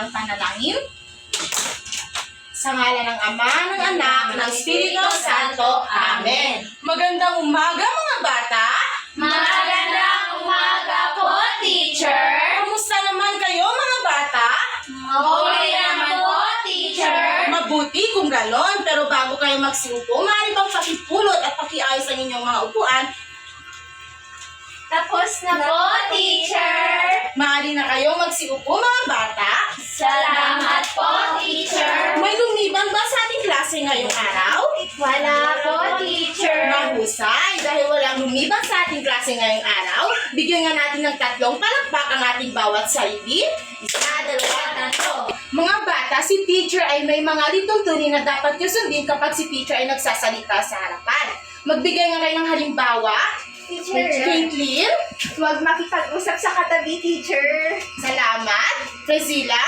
ng panalangin. Sa ngalan ng Ama, ng Anak, ng Espiritu Santo. Amen. Magandang umaga mga bata! Magandang umaga po, teacher! Kamusta naman kayo mga bata? Okay naman po, teacher! Mabuti kung galon, pero bago kayo magsiupo, maaari bang pakipulot at pakiayos ang inyong mga upuan? Tapos na po, teacher! Maaari na kayo magsiupo mga bata? Salamat po, teacher! May lumiban ba sa ating klase ngayong araw? Wala po, teacher! Mahusay! Dahil walang lumiban sa ating klase ngayong araw, bigyan nga natin ng 3 palakpak ang ating bawat sarili. 1, 2, 3. Mga bata, si teacher ay may mga lituntunin na dapat nyo sundin kapag si teacher ay nagsasalita sa harapan. Magbigay nga kayo ng halimbawa. Teacher! Caitlin, Huwag makipag-usap sa katabi, teacher! salamat. Priscilla,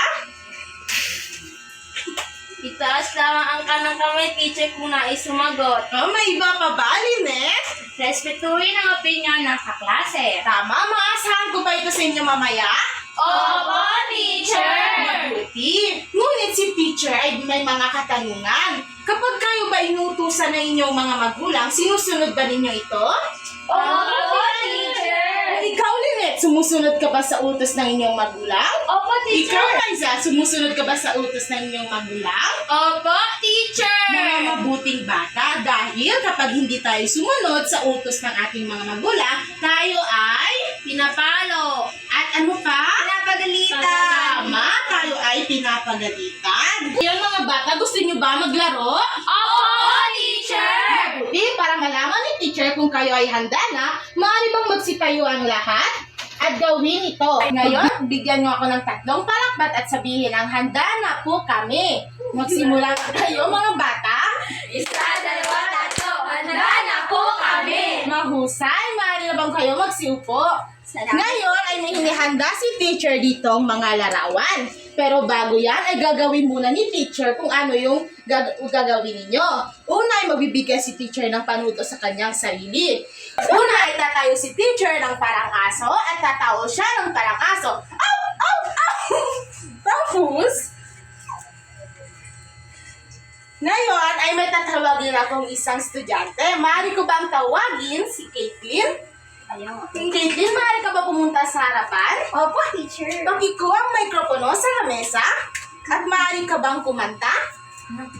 Itaas lamang ang kanang kamay, teacher, kung nais sumagot. may iba pa ba, Lynette? Respetuhin ang opinion ng kaklase. Tama, maasahan ko ba ito sa inyo mamaya? Opo, teacher! Mabuti. Ngunit si teacher ay may mga katanungan. Kapag kayo ba inutusan ng inyong mga magulang, sinusunod ba ninyo ito? Opo, teacher! Ikaw, Lynette, sumusunod ka ba sa utos ng inyong magulang? Opo, Ikaw, Liza, sumusunod ka ba sa utos ng inyong magulang? Opo, teacher! Mga mabuting bata, dahil kapag hindi tayo sumunod sa utos ng ating mga magulang, tayo ay Pinapalo! at ano pa? Pinapagalitan! Tama, tayo ay pinapagalitan. Yan mga bata, gusto nyo ba maglaro? Opo, teacher! Mabuti, para malaman ni teacher kung kayo ay handa na, maaari bang magsitayo ang lahat at gawin ito. Ngayon, bigyan nyo ako ng 3 palakpat at sabihin ang handa na po kami. Magsimula na kayo mga bata. 1, 2, 3, handa na po kami! Mahusay, maaari na bang kayo magsiupo? Ngayon ay may hinihanda si teacher ditong mga larawan. Pero bago yan ay gagawin muna ni teacher kung ano yung gagawin ninyo. Una ay magbibigay si teacher ng panuto sa kanyang sarili. Una ay tatayo si teacher ng parang aso at tatawa siya ng parang aso. Aw! Aw! Aw! Tapos, ngayon ay may tatawagin akong isang estudyante. Maaari ko bang tawagin si Caitlin? Caitlin, maaari ka ba pumunta sa harapan? Opo, teacher! Pakikuha ang mikropono sa lamesa at maaari ka bang kumanta?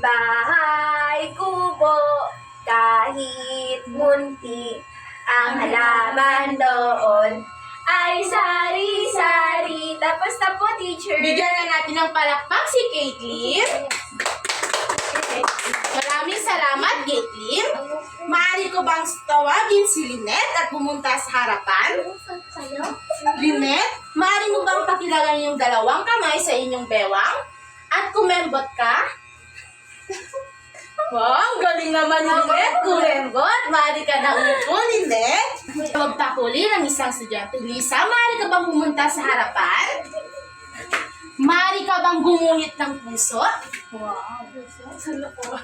Bahay kubo, kahit munti, ang halaman doon ay sari-sari. Tapos na po, teacher! Bigyan na natin ng palakpak si Caitlin. Maraming salamat, Caitlin. Maaari ko bang tawagin si Lynette at pumunta sa harapan? Lynette, maaari mo bang pakilagan yung 2 kamay sa inyong bewang? At kumembot ka? Wow, ang galing naman ni Lynette. Kumembot. Maaari ka na upo, Lynette. Magpakuli ng isang estudyante. Lisa, maaari ka bang pumunta sa harapan? Maaari ka bang gumuhit ng puso? Wow. Saan po?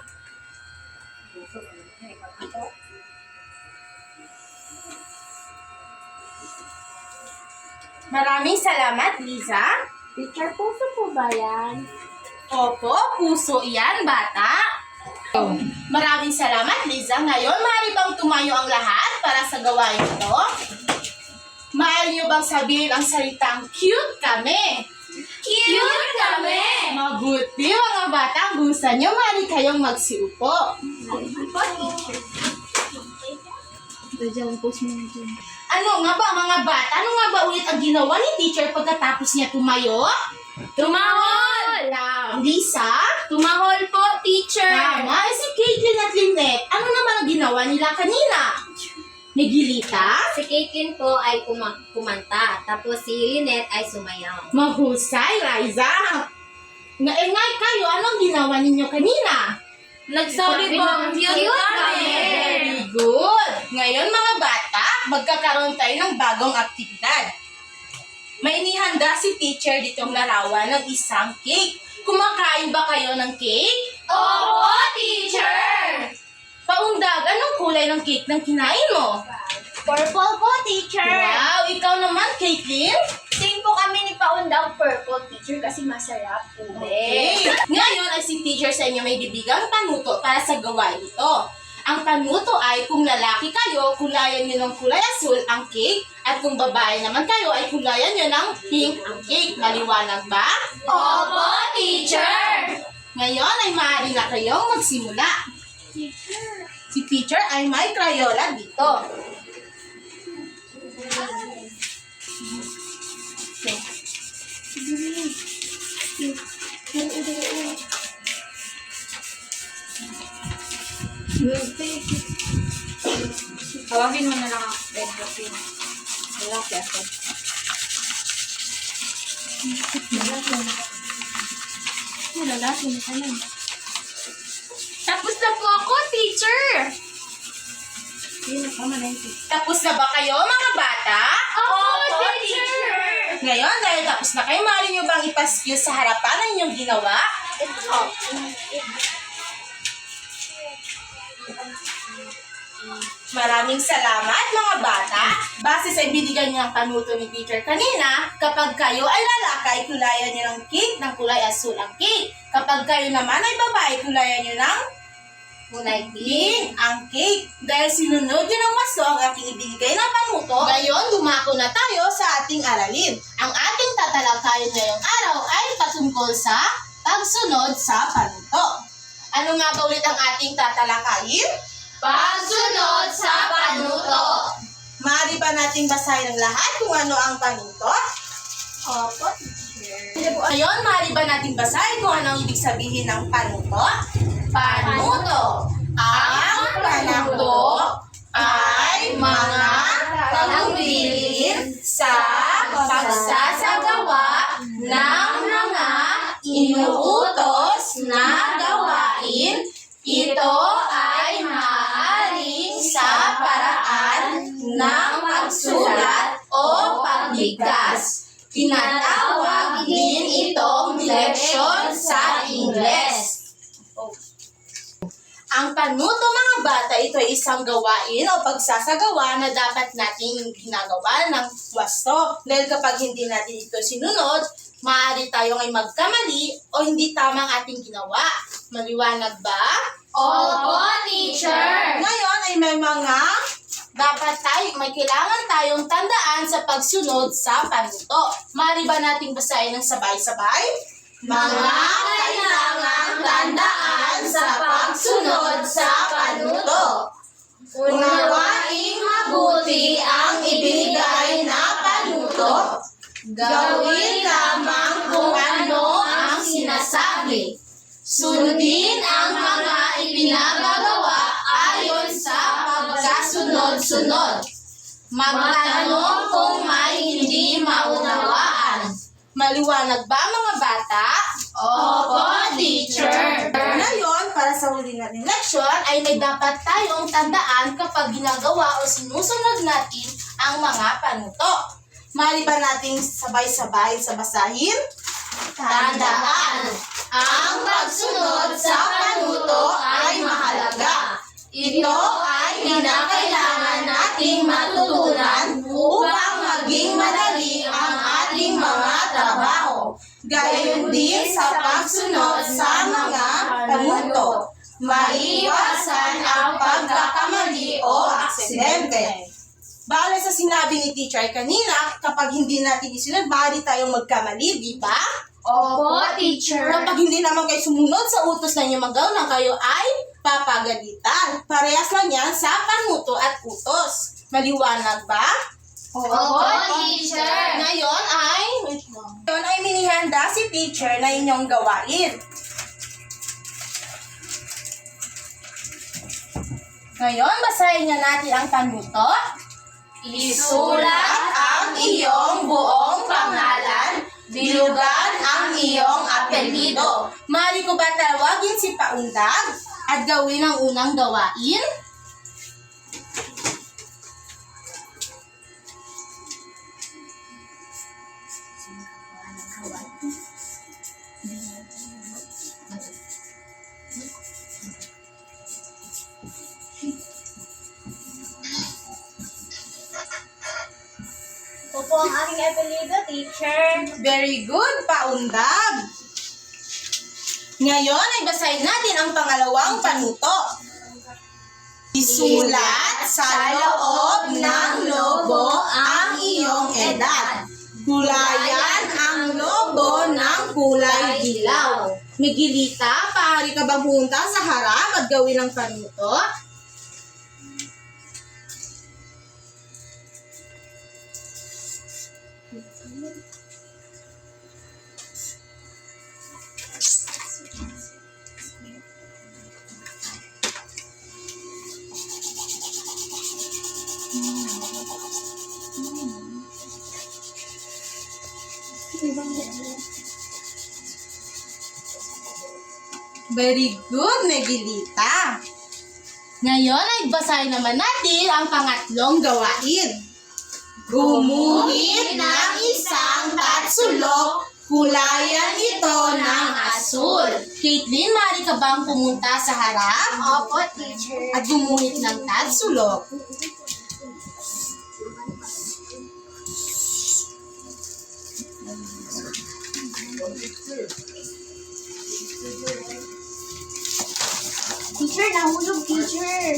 Maraming salamat, Liza. Teacher, puso po ba yan? Opo, puso iyan, bata. Maraming salamat, Liza. Ngayon, maaari bang tumayo ang lahat para sa gawain ito? Maaari niyo bang sabihin ang salitang cute kami? Cute kami! Mabuti, mga bata. Ang gusto niyo, maaari kayong magsiupo. Opo, teacher. Ano nga ba, mga bata? Ano nga ba ulit ang ginawa ni teacher pagkatapos niya tumayo? Tumahol! Lisa? Tumahol po, teacher! Tama. Si Caitlin at Lynette, ano naman ang ginawa nila kanina? Nagilita? Si Caitlin po ay kumanta, tapos si Lynette ay sumayaw. Mahusay, Liza. Ngaingay kayo, anong ginawa ninyo kanina? Nagsabi po, cute kami! Very good. Ngayon mga bata, magkakaroon tayo ng bagong aktibidad. May inihanda si teacher ditong larawan ng isang cake. Kumakain ba kayo ng cake? Opo, teacher! Paundag, anong kulay ng cake ng kinain mo? Purple po, teacher! Wow, ikaw naman, Caitlin? Pink Gustuhin po kami ni Paundang Purple, teacher, kasi masarap po. Okay. Ngayon ay si teacher sa inyo may bibigang panuto para sa gawain ito. Ang panuto ay kung lalaki kayo, kulayan nyo ng kulay asul ang cake. At kung babae naman kayo, ay kulayan nyo ng pink ang cake. Maliwanag ba? Opo, teacher! Ngayon ay maaari na kayong magsimula. Si teacher ay may Crayola dito. Tawagin mo na lang ako, Pedro. Wala, Pedro. Tapos na po ako, teacher! Tapos na ba kayo mga bata? Opo, teacher! Ngayon, dahil tapos na kayo, maaari nyo bang ipaskil sa harapan ang inyong ginawa? Maraming salamat mga bata. Base sa ibinigay niyo ng panuto ni teacher kanina, kapag kayo ay lalaki, ay kulayan niyo ng cake ng kulay asul ang cake. Kapag kayo naman ay babae, kulayan niyo ng Kulay pink ang cake. Dahil sinunod niyo ng wasto ang aking ibinigay na panuto, ngayon dumako na tayo sa ating aralin. Ang ating tatalakayin ngayong araw ay patungkol sa pagsunod sa panuto. Ano nga ba ulit ang ating tatalakayin? Pagsunod sa panuto! Maaari ba nating basahin ang lahat kung ano ang panuto? Opo, teacher. Ngayon, maaari ba nating basahin kung ano ang ibig sabihin ng panuto? Panuto. Ang panuto ay mga tagubilin sa pagsasagawa ng mga inuutos na gawain. Ito ay maaaring sa paraan ng pagsulat o pagbigkas. Tinatawag din itong leksyon sa Ingles. Ang panuto mga bata, ito ay isang gawain o pagsasagawa na dapat nating ginagawa ng wasto. Dahil kapag hindi natin ito sinunod, maaari tayong ay magkamali o hindi tamang ating ginawa. Maliwanag ba? Opo, teacher! Ngayon ay may mga may kailangan tayong tandaan sa pagsunod sa panuto. Maaari ba nating basahin ng sabay-sabay? Mga kailangang tandaan sa pagsunod sa panuto. Unawaing mabuti ang ibinigay na panuto. Gawin lamang kung ano ang sinasabi. Sundin ang mga ipinagagawa ayon sa pagkasunod-sunod. Magtanong kung may hindi maunawaan. Maliwanag ba mga bata? Opo, teacher! Ngayon, para sa huli natin leksyon, ay may dapat tayong tandaan kapag ginagawa o sinusunod natin ang mga panuto. Mali ba nating sabay-sabay sa basahin? Tandaan! Ang pagsunod sa panuto ay mahalaga. Ito ay kinakailangan nating matutunan upang maging madali ang ating mga trabaho. Gayon din sa pagsunod sa mga panuto. Maiwasan ang pagkakamali o aksidente. Bale sa sinabi ni teacher kanina, kapag hindi natin isunod, maaari tayong magkamali, di ba? Opo, teacher! Kapag hindi naman kayo sumunod sa utos na inyong magawa, kayo ay papagalitan. Parehas lang yan sa panuto at utos. Maliwanag ba? Opo, teacher! Ngayon ay minihanda si teacher na inyong gawain. Ngayon, basahin niya natin ang panuto. Isulat ang iyong buong pangalan, bilugan ang iyong apelyido. Maaari ko ba tawagin si Paundag at gawin ang unang gawain? Ito po ang aking aking apelido, teacher. Very good, paundab. Ngayon ay basahin natin ang pangalawang panuto. Isulat sa loob ng lobo ang iyong edad. Gulayan ang lobo ng kulay dilaw. Miguelita, maaari ka bang pumunta sa harap at gawin ang panuto? Very good, Miguelita. Ngayon ay basahin naman natin ang pangatlong gawain. Gumuhit ng isang tatsulok, kulayan ito ng asul. Caitlin, maaari ka bang pumunta sa harap Opo, teacher. at gumuhit ng tatsulok? Teacher, nahulog, teacher.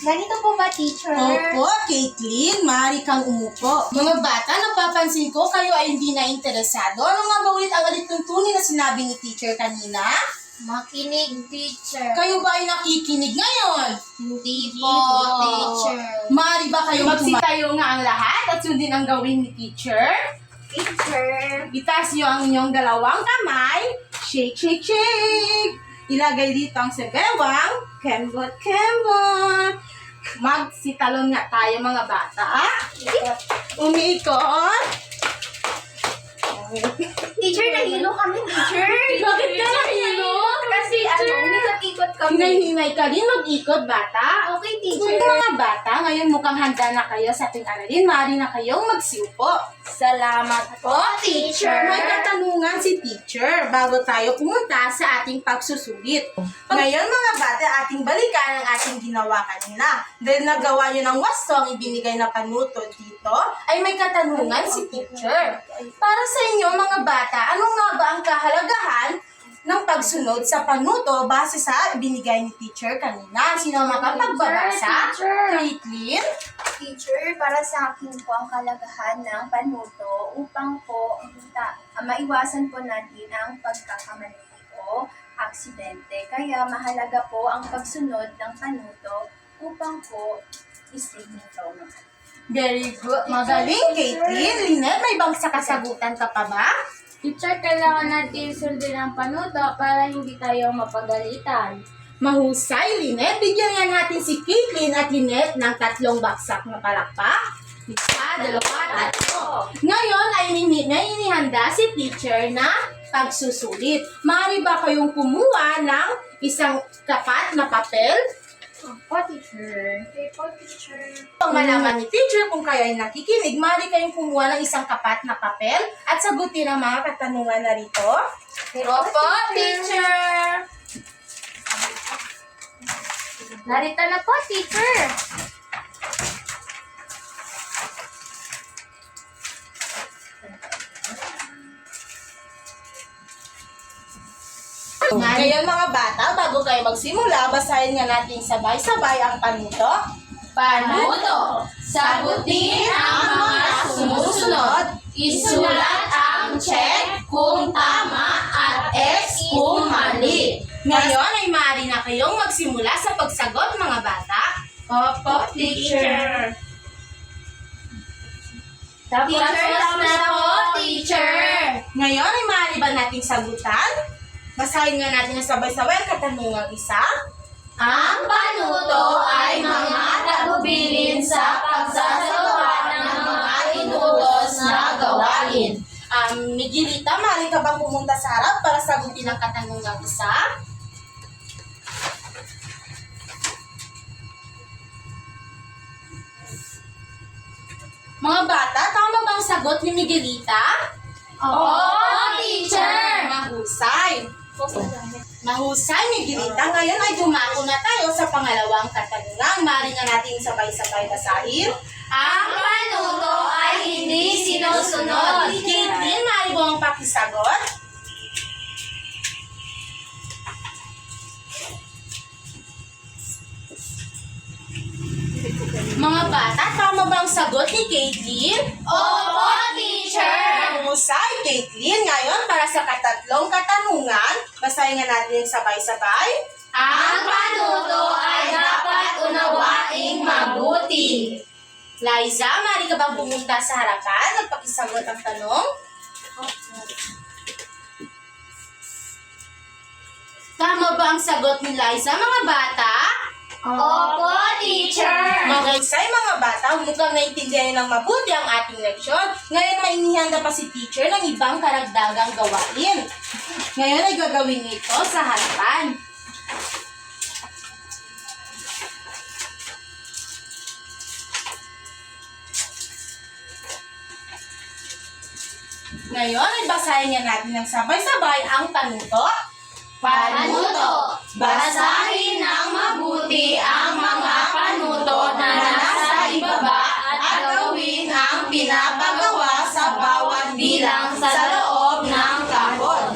Ganito po ba, teacher? Opo, Caitlin, maaari kang umupo. Mga bata, napapansin ko kayo ay hindi na interesado. Ano nga ba ulit ang alituntunin na sinabi ni teacher kanina? Makinig, teacher. Kayo ba ay nakikinig ngayon? Hindi po, teacher. Maaari ba kayo magsitayo nga ang lahat at sundin ang gawin ni teacher? Teacher. Itaas niyo ang inyong dalawang kamay. Shake, shake, shake. Ilagay dito ang sebewang. Kembot, kembot. Magsitalon nga tayo mga bata. Umiikot. Teacher, nahilo kami, teacher. Bakit ka nahilo? Kasi umiikot-ikot kami. Hinay-hinay ka din mag-ikot, bata. Okay, Kung teacher. mga bata, ngayon mukhang handa na kayo sa ating aralin. Maaari na kayong magsiupo. Salamat po, teacher. May katanungan si teacher bago tayo pumunta sa ating pagsusulit. Ngayon mga bata, ating balikan ang ating ginawa kanina. Dahil nagawa nyo ng wasto ang ibinigay na panuto dito, ay may katanungan si teacher. Para sa inyo mga bata, ano nga ba ang kahalagahan ng pagsunod sa panuto base sa binigay ni teacher kanina? Sino makapagbabasa? Teacher. Caitlin? Teacher, para sa akin po ang kalagahan ng panuto upang po maiwasan po natin ang pagkakamali o aksidente. Kaya mahalaga po ang pagsunod ng panuto upang po i-save nito. Very good. Magaling, Caitlin. Lynette, may bang kasagutan ka pa ba? Teacher, kailangan natin sundin ang panuto para hindi tayo mapagalitan. Mahusay, Lynette. Bigyan nga natin si Caitlin at Lynette ng 3 baksak na palakpak. 1, 2, 3. Ngayon ay inihanda si teacher na pagsusulit. Maaari ba kayong kumuha ng isang kapat na papel? Opo, teacher. Okay po, teacher. Kung malaman ni teacher kung kayo ay nakikinig, maaari kayong kumuha ng isang kapat na papel at sagutin ang mga katanungan na rito. Opo, teacher. Narito na po, teacher. Ngayon mga bata, bago kayo magsimula, basahin nga natin sabay-sabay ang panuto. Panuto. Sagutin ang mga sumusunod. Isulat ang check kung tama at X kung mali. Ngayon ay maaari na kayong magsimula sa pagsagot mga bata. Opo, teacher. Tapos Teacher, na po, teacher. Ngayon ay maaari ba nating sagutan? Basahin nga natin na sabay-sabay ang katanungang isa. Ang panuto ay mga tagubilin sa pagsasagawa ng mga na gawain. Miguelita, maaari ka bang pumunta sa harap para sagutin ang katanungang isa? Mga bata, tama bang sagot ni Miguelita? Oo, teacher! Mahusay. Mahusay, Miguelita. Ngayon ay dumako na tayo sa pangalawang katanungan. Maaari nga natin sabay-sabay basahin. Ang panuto ay hindi sinusunod. Caitlin, maaari mo ang pakisagot? Mga bata, tama bang sagot ni Caitlin? Opo, teacher! Mahusay, Caitlin. Ngayon, para sa katatlong katanungan, basahin nga natin sabay-sabay. Ang panuto ay dapat unawaing mabuti. Liza, maaari ka bang pumunta sa harapan at pakisagot ang tanong? Tama ba ang sagot ni Liza, mga bata? Opo, teacher! Mahusay, mga bata, mukhang naintindihan ng mabuti ang ating leksyon. Ngayon may inihanda pa si teacher ng ibang karagdagang gawain. Ngayon ay gagawin ito sa harapan. Ngayon ay basahin nga natin ng sabay-sabay ang panuto. Panuto. Basahin ng mabuti ang mga panuto na nasa ibaba at gawin ang pinapagawa sa bawat bilang sa loob ng kahon.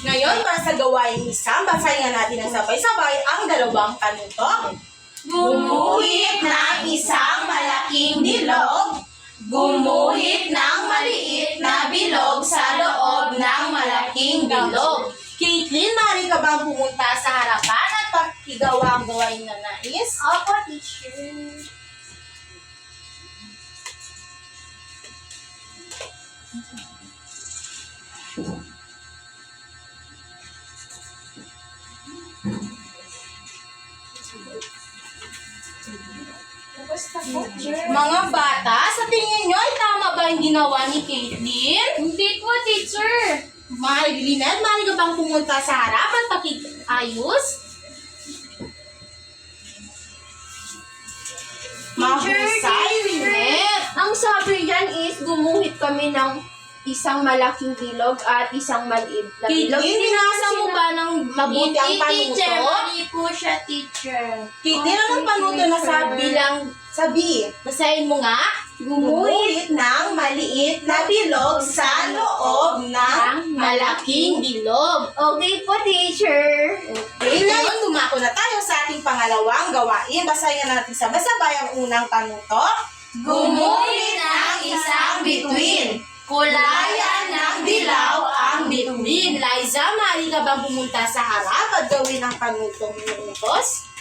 Ngayon, para sa gawain isa, basahin nga natin ng sabay-sabay ang dalawang panuto. Gumuhit ng isang malaking bilog. Gumuhit ng maliit na bilog sa loob ng malaking bilog. Caitlin, maaari ka bang pumunta sa harapan at pakigawa ang gawain na nais? Opo, teacher. Mga bata, sa tingin nyo, ay tama ba yung ginawa ni Caitlin? Hindi po, teacher! Maaari, Lynette, maaari ka bang pumunta sa harap at pakiayos? Mahusay, Lynette! Ang sabi dyan is gumuhit kami ng isang malaking bilog at isang maliit na bilog. Caitlin, binasa mo ba ng mabuti ang Teacher, panuto? mali po siya, teacher. Caitlin, anong panuto na bilang sabi? Basahin mo nga. Gumuhit ng maliit na bilog sa loob ng malaking bilog. Okay po, teacher. Okay, ngayon dumako na tayo sa ating pangalawang gawain. Basahin na natin sabay-sabay ang unang panuto. Gumuhit ng isang bituin. Kulayan ng dilaw ang bituin. Liza, maaari ka bang pumunta sa harap at gawin ang panutong minutos?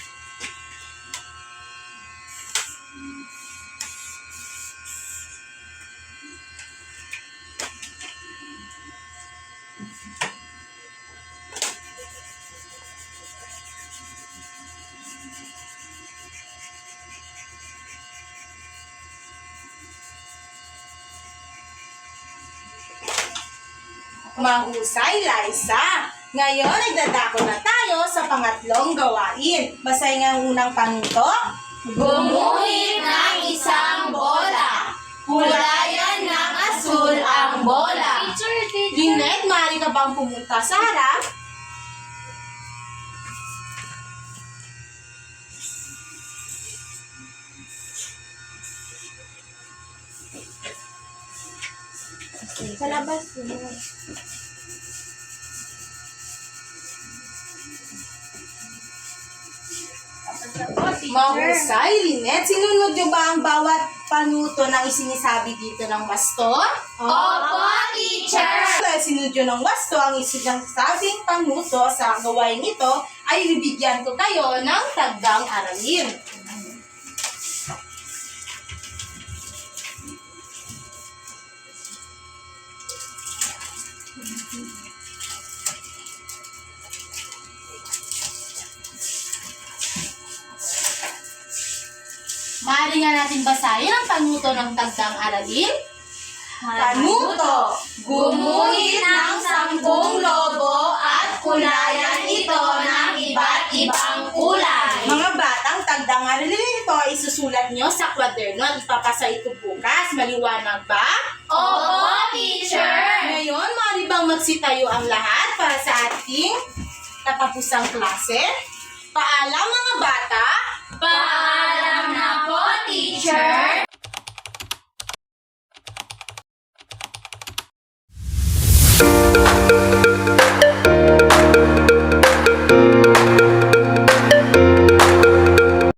Mahusay, Liza. Ngayon, nagdadako na tayo sa pangatlong gawain. Basahin nga ang unang panuto. Gumuhit ng isang bola. Kulayan ng asul ang bola. Lynette, maaari ka bang pumunta sa harap? Sa labas. Mahusay, Lynette. Sinunod niyo ba ang bawat panuto ng isinisabi dito ng wasto? Opo, teacher! Dahil sinunod niyo ng wasto ang isinasabing panuto sa gawain ito, ay bibigyan ko kayo ng tagdang aralin. Maaari nga natin basahin ang panuto ng tagdang aralin. Panuto, gumuhit ng 10 lobo at kulayan ito ng iba't ibang kulay. Mga batang tagdang aralin ito ay isusulat nyo sa kwaderno at ipapasa ito bukas. Maliwanag ba? Opo, teacher! Ngayon, maaari bang magsitayo ang lahat para sa ating katapusang klase? Paalam mga bata! Paalam na po, teacher!